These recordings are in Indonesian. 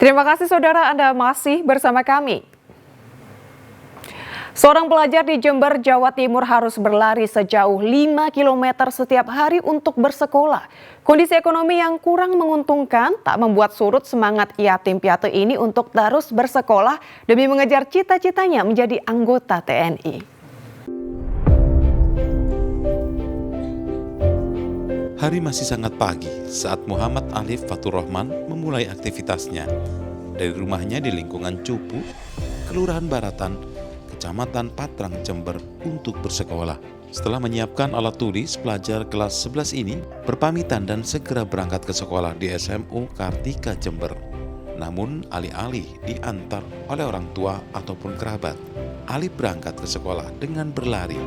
Terima kasih saudara, Anda masih bersama kami. Seorang pelajar di Jember, Jawa Timur harus berlari sejauh 5 km setiap hari untuk bersekolah. Kondisi ekonomi yang kurang menguntungkan tak membuat surut semangat yatim piatu ini untuk terus bersekolah demi mengejar cita-citanya menjadi anggota TNI. Hari masih sangat pagi saat Muhammad Alif Fatur Rahman memulai aktivitasnya. Dari rumahnya di lingkungan Cupu, Kelurahan Baratan, Kecamatan Patrang, Jember untuk bersekolah. Setelah menyiapkan alat tulis, pelajar kelas 11 ini berpamitan dan segera berangkat ke sekolah di SMU Kartika, Jember. Namun alih-alih diantar oleh orang tua ataupun kerabat, Alif berangkat ke sekolah dengan berlari.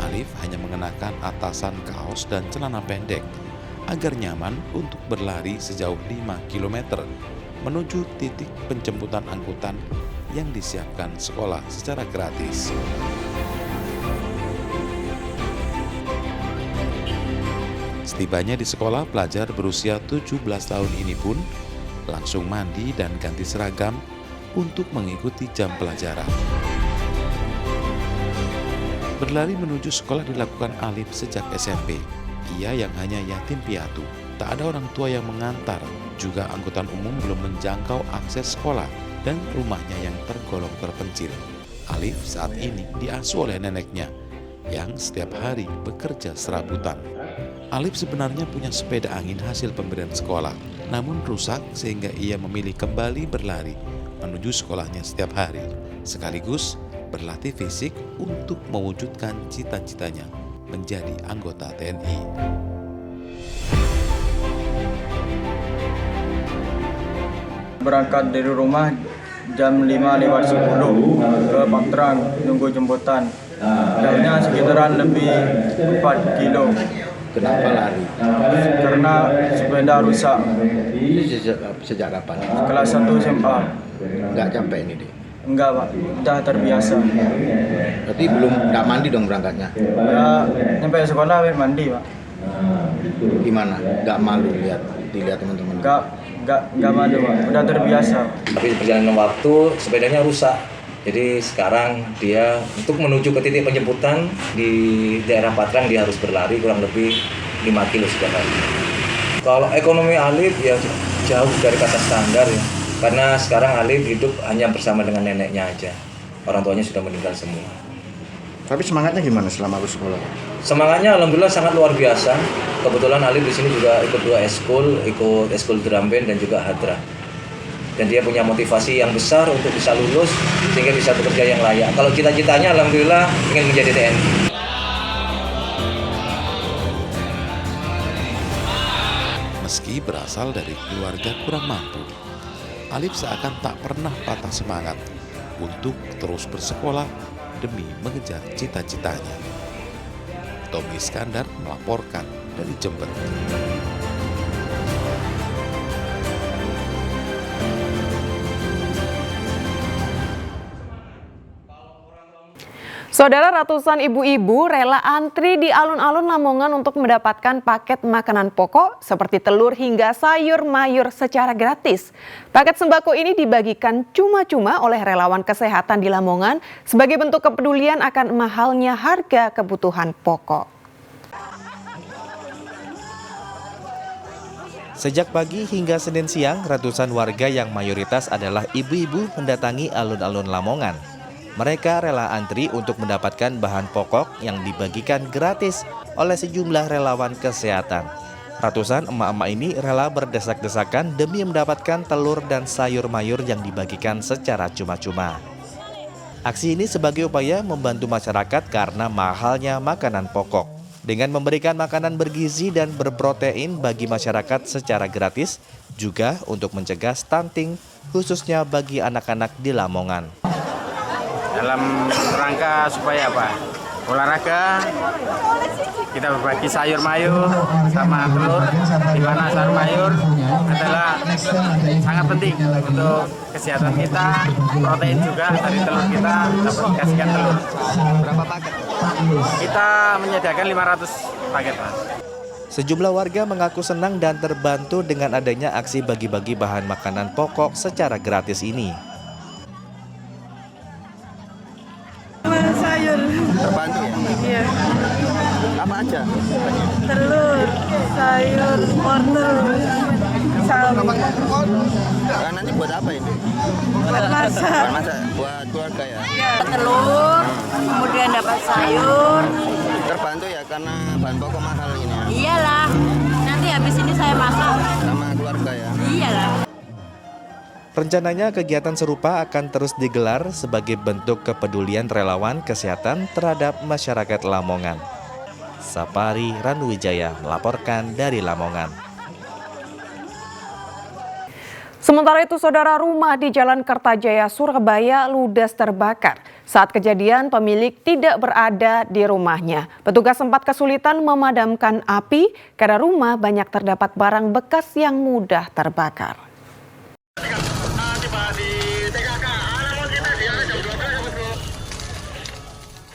Alif hanya mengenakan atasan kaos dan celana pendek agar nyaman untuk berlari sejauh 5 km menuju titik penjemputan angkutan yang disiapkan sekolah secara gratis. Setibanya di sekolah, pelajar berusia 17 tahun ini pun langsung mandi dan ganti seragam untuk mengikuti jam pelajaran. Berlari menuju sekolah dilakukan Alif sejak SMP. Ia yang hanya yatim piatu, tak ada orang tua yang mengantar, juga angkutan umum belum menjangkau akses sekolah dan rumahnya yang tergolong terpencil. Alif saat ini diasuh oleh neneknya yang setiap hari bekerja serabutan. Alif sebenarnya punya sepeda angin hasil pemberian sekolah, namun rusak sehingga ia memilih kembali berlari menuju sekolahnya setiap hari, sekaligus berlatih fisik untuk mewujudkan cita-citanya menjadi anggota TNI. Berangkat dari rumah jam 5.10 ke Patrang, nunggu jemputan. Jaraknya sekitaran lebih 4 kilo. Kenapa lari? Karena sepeda rusak. Sejak kapan? Kelas 1 SMA. Nggak capek ini, Dek? Enggak, Pak. Udah terbiasa. Berarti nggak mandi dong berangkatnya? Ya, nyampe sekolah mandi, Pak. Gimana? Nggak malu dilihat teman-teman? Enggak malu, Pak. Udah terbiasa. Tapi perjalanan waktu sepedanya rusak. Jadi sekarang dia untuk menuju ke titik penjemputan di daerah Patrang dia harus berlari kurang lebih 5 kilo setiap hari. Kalau ekonomi Alif ya jauh dari kata standar ya. Karena sekarang Alif hidup hanya bersama dengan neneknya aja. Orang tuanya sudah meninggal semua. Tapi semangatnya gimana selama bersekolah? Semangatnya alhamdulillah sangat luar biasa. Kebetulan Alif di sini juga ikut 2 eskul, ikut eskul drum band dan juga hadra. Dan dia punya motivasi yang besar untuk bisa lulus sehingga bisa bekerja yang layak. Kalau cita-citanya alhamdulillah ingin menjadi TNI. Meski berasal dari keluarga kurang mampu, Alif seakan tak pernah patah semangat untuk terus bersekolah demi mengejar cita-citanya. Tommy Iskandar melaporkan dari Jember. Saudara, ratusan ibu-ibu rela antri di alun-alun Lamongan untuk mendapatkan paket makanan pokok seperti telur hingga sayur mayur secara gratis. Paket sembako ini dibagikan cuma-cuma oleh relawan kesehatan di Lamongan sebagai bentuk kepedulian akan mahalnya harga kebutuhan pokok. Sejak pagi hingga Senin siang, ratusan warga yang mayoritas adalah ibu-ibu mendatangi alun-alun Lamongan. Mereka rela antri untuk mendapatkan bahan pokok yang dibagikan gratis oleh sejumlah relawan kesehatan. Ratusan emak-emak ini rela berdesak-desakan demi mendapatkan telur dan sayur mayur yang dibagikan secara cuma-cuma. Aksi ini sebagai upaya membantu masyarakat karena mahalnya makanan pokok. Dengan memberikan makanan bergizi dan berprotein bagi masyarakat secara gratis, juga untuk mencegah stunting, khususnya bagi anak-anak di Lamongan. Dalam rangka supaya apa? Olahraga, kita berbagi sayur mayur sama telur, di mana sayur mayur adalah sangat penting untuk kesehatan kita, protein juga dari telur kita dapat dikasihkan telur. Berapa paket? Kita menyediakan 500 paket, Mas. Sejumlah warga mengaku senang dan terbantu dengan adanya aksi bagi-bagi bahan makanan pokok secara gratis ini. Sayur. Terbantu ya? Iya. Apa aja? Telur, sayur, wortel, sawi. Nanti buat apa ini? Buat masak. Buat keluarga ya? Telur, kemudian dapat sayur. Terbantu ya karena bahan pokok mahal ini ya? Iyalah. Nanti habis ini saya masak. Sama keluarga ya? Iyalah. Rencananya kegiatan serupa akan terus digelar sebagai bentuk kepedulian relawan kesehatan terhadap masyarakat Lamongan. Sapari Ranuwijaya melaporkan dari Lamongan. Sementara itu, saudara, rumah di Jalan Kertajaya, Surabaya ludes terbakar. Saat kejadian, pemilik tidak berada di rumahnya. Petugas sempat kesulitan memadamkan api karena rumah banyak terdapat barang bekas yang mudah terbakar.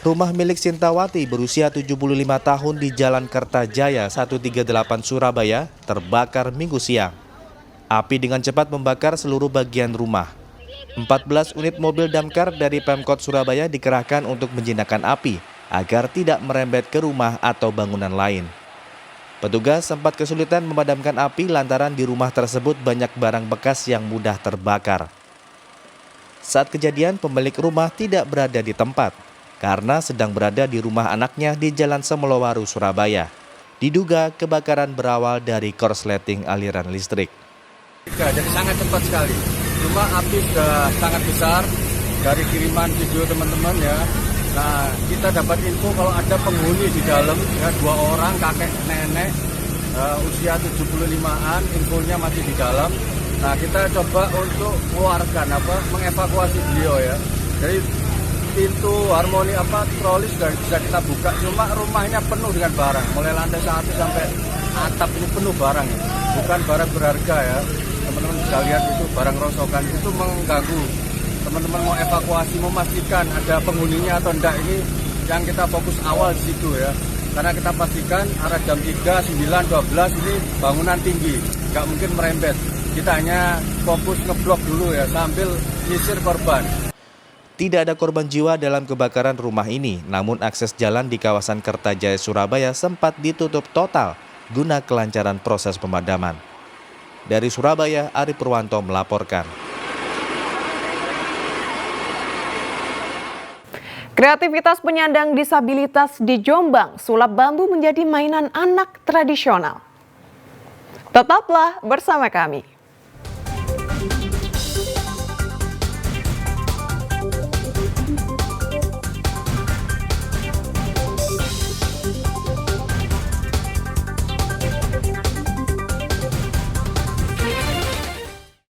Rumah milik Sintawati berusia 75 tahun di Jalan Kertajaya 138 Surabaya terbakar Minggu siang. Api dengan cepat membakar seluruh bagian rumah. 14 unit mobil damkar dari Pemkot Surabaya dikerahkan untuk menjinakkan api agar tidak merembet ke rumah atau bangunan lain. Petugas sempat kesulitan memadamkan api lantaran di rumah tersebut banyak barang bekas yang mudah terbakar. Saat kejadian, pemilik rumah tidak berada di tempat karena sedang berada di rumah anaknya di Jalan Semelowaru, Surabaya. Diduga kebakaran berawal dari korsleting aliran listrik. Jadi sangat cepat sekali. Cuma api sudah sangat besar dari kiriman video teman-teman ya. Nah, kita dapat info kalau ada penghuni di dalam ya, 2 orang kakek nenek usia 75-an, infonya masih di dalam. Nah, kita coba untuk mengeluarkan mengevakuasi beliau ya. Jadi pintu harmoni troli sudah bisa kita buka, cuma rumahnya penuh dengan barang, mulai lantai 1 sampai atap ini penuh barang, bukan barang berharga ya. Teman-teman bisa lihat itu barang rongsokan, itu mengganggu. Teman-teman mau evakuasi, memastikan ada penghuninya atau enggak, ini yang kita fokus awal di situ ya. Karena kita pastikan arah jam 3, 9, 12 ini bangunan tinggi, nggak mungkin merembet. Kita hanya fokus ngeblok dulu ya sambil nyisir korban. Tidak ada korban jiwa dalam kebakaran rumah ini, namun akses jalan di kawasan Kertajaya, Surabaya sempat ditutup total guna kelancaran proses pemadaman. Dari Surabaya, Ari Purwanto melaporkan. Kreativitas penyandang disabilitas di Jombang, sulap bambu menjadi mainan anak tradisional. Tetaplah bersama kami.